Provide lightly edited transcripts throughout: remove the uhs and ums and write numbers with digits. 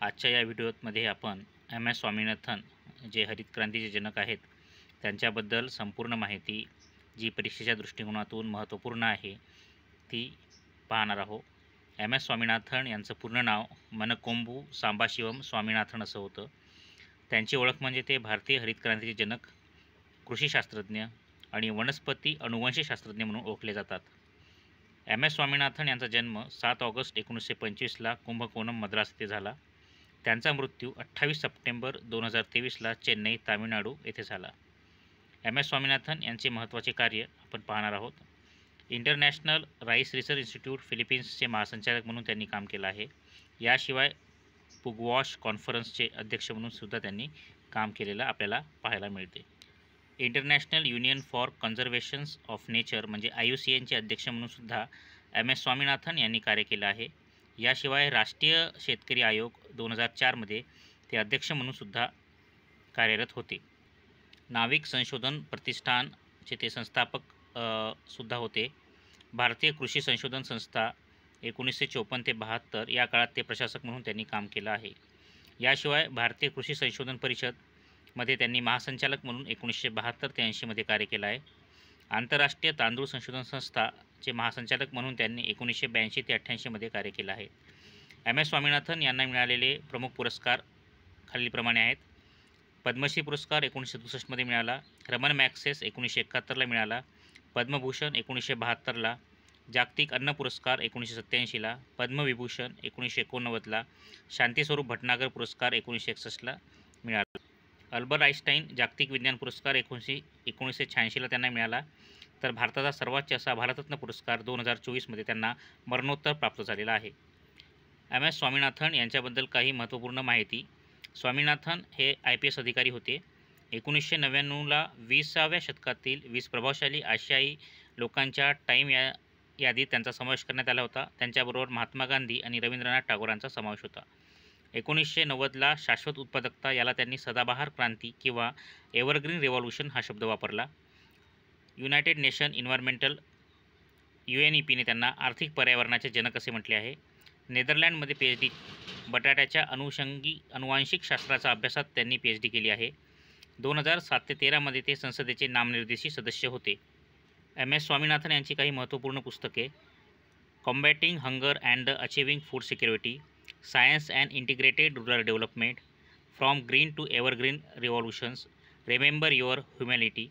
आजच्या या व्हिडिओमध्ये आपण एम.एस. स्वामीनाथन जे हरित क्रांतीचे जनक आहेत त्यांच्याबद्दल संपूर्ण माहिती जी परीक्षेच्या दृष्टिकोनातून महत्त्वपूर्ण आहे ती पाहणार आहोत. एम.एस. स्वामीनाथन यांचं पूर्ण नाव मनकोंबू सांबाशिवम स्वामीनाथन असं होतं. त्यांची ओळख म्हणजे ते भारतीय हरित क्रांतीचे जनक, कृषीशास्त्रज्ञ आणि वनस्पती अनुवंशशास्त्रज्ञ म्हणून ओळखले जातात. एम.एस. स्वामीनाथन यांचा जन्म 7 ऑगस्ट 1925ला कुंभकोणम मद्रास येथे झाला. त्यांचा मृत्यू 28 सप्टेंबर 2023ला चेन्नई, तामिळनाडू येथे झाला. एम.एस. स्वामीनाथन यांचे महत्त्वाचे कार्य आपण पाहणार आहोत. इंटरनॅशनल राईस रिसर्च इन्स्टिट्यूट फिलिपिन्सचे महासंचालक म्हणून त्यांनी काम केलं आहे. याशिवाय पुगवॉश कॉन्फरन्सचे अध्यक्ष म्हणून सुद्धा त्यांनी काम केलेलं आपल्याला पाहायला मिळते. International union for conservations of nature म्हणजे IUCNचे अध्यक्ष म्हणून सुद्धा एम.एस. स्वामीनाथन यांनी कार्य केलं आहे. याशिवाय राष्ट्रीय शेतकरी आयोग 2004मध्ये ते अध्यक्ष म्हणून सुद्धा कार्यरत होते. नाविक संशोधन प्रतिष्ठानचे ते संस्थापक सुद्धा होते. भारतीय कृषी संशोधन संस्था 1954 ते 72 या काळात ते प्रशासक म्हणून त्यांनी काम केलं आहे. याशिवाय भारतीय कृषी संशोधन परिषदमध्ये त्यांनी महासंचालक म्हणून 1972 ते 80मध्ये कार्य केलं आहे. आंतरराष्ट्रीय तांदूळ संशोधन संस्थाचे महासंचालक म्हणून त्यांनी 1982 ते 88मध्ये कार्य केलं आहे. एम.एस. स्वामीनाथन यांना मिळालेले प्रमुख पुरस्कार खालीलप्रमाणे आहेत. पद्मश्री पुरस्कार 1967मध्ये मिळाला, रमन मॅग्सेस 1971ला मिळाला, पद्मभूषण 1972ला, जागतिक अन्न पुरस्कार 1987ला, पद्मविभूषण 1989ला, शांतीस्वरूप भटनागर पुरस्कार 1961ला मिळाला. अल्बर्ट आइन्स्टाईन जागतिक विज्ञान पुरस्कार 1986ला त्यांना मिळाला. तर भारताचा सर्वोच्च असा भारतरत्न पुरस्कार 2024मध्ये त्यांना मरणोत्तर प्राप्त झालेला आहे. एम.एस. स्वामीनाथन यांच्याबद्दल काही महत्त्वपूर्ण माहिती. स्वामीनाथन हे IPS अधिकारी होते. 1999ला 20व्या शतकातील 20 प्रभावशाली आशियाई लोकांच्या टाईम यादीत त्यांचा समावेश करण्यात आला होता. त्यांच्याबरोबर महात्मा गांधी आणि रवींद्रनाथ टागोरांचा समावेश होता. 1990ला शाश्वत उत्पादकता याला त्यांनी सदाबहार क्रांती किंवा एव्हरग्रीन रेव्होल्यूशन हा शब्द वापरला. युनायटेड नेशन इन्व्हायरमेंटल UNEPने त्यांना आर्थिक पर्यावरणाचे जनक असे म्हटले आहे. नेदरलँडमध्ये PhD बटाट्याच्या अनुवांशिक शास्त्राचा अभ्यासात त्यांनी PhD केली आहे. 2007 ते 13मध्ये ते संसदेचे नामनिर्देशित सदस्य होते. एम.एस. स्वामीनाथन यांची काही महत्त्वपूर्ण पुस्तके: combating hunger and the achieving food security, science and integrated rural development, from green to evergreen revolutions, remember your humanity,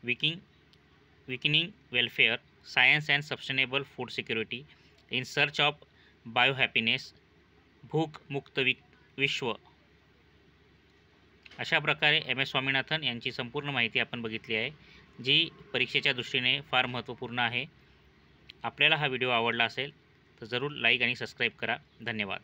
weakening welfare, science and sustainable food security, in search of bio happiness, भूक मुक्त विश्व. अशा प्रकारे M S. Swaminathan यांची संपूर्ण माहिती आपण बघितली आहे, जी परीक्षेच्या दृष्टीने फार महत्त्वपूर्ण आहे. आपल्याला हा व्हिडिओ आवडला असेल तर जरूर लाईक आणि सबस्क्राईब करा. धन्यवाद.